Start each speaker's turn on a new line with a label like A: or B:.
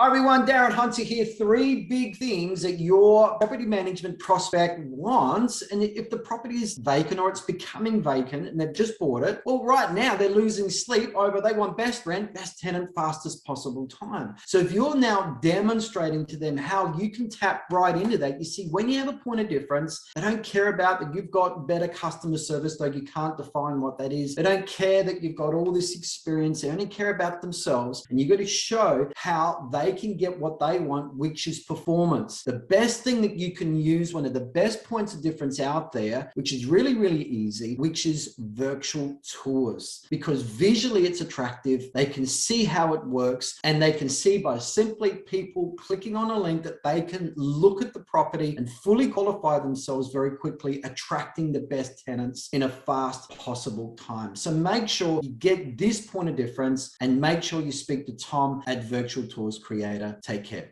A: Hi everyone, Darren Hunter here. 3 big things that your property management prospect wants. And if the property is vacant or it's becoming vacant and they've just bought it, well, right now they're losing sleep over they want best rent, best tenant, fastest possible time. So if you're now demonstrating to them how you can tap right into that, you see, when you have a point of difference, they don't care about that you've got better customer service, though you can't define what that is. They don't care that you've got all this experience. They only care about themselves. And you've got to show how they can get what they want, which is performance. The best thing that you can use, one of the best points of difference out there, which is really, really easy, which is virtual tours. Because visually it's attractive, they can see how it works, and they can see by simply people clicking on a link that they can look at the property and fully qualify themselves very quickly, attracting the best tenants in a fast possible time. So make sure you get this point of difference and make sure you speak to Tom at Virtual Tours Creator. Take care.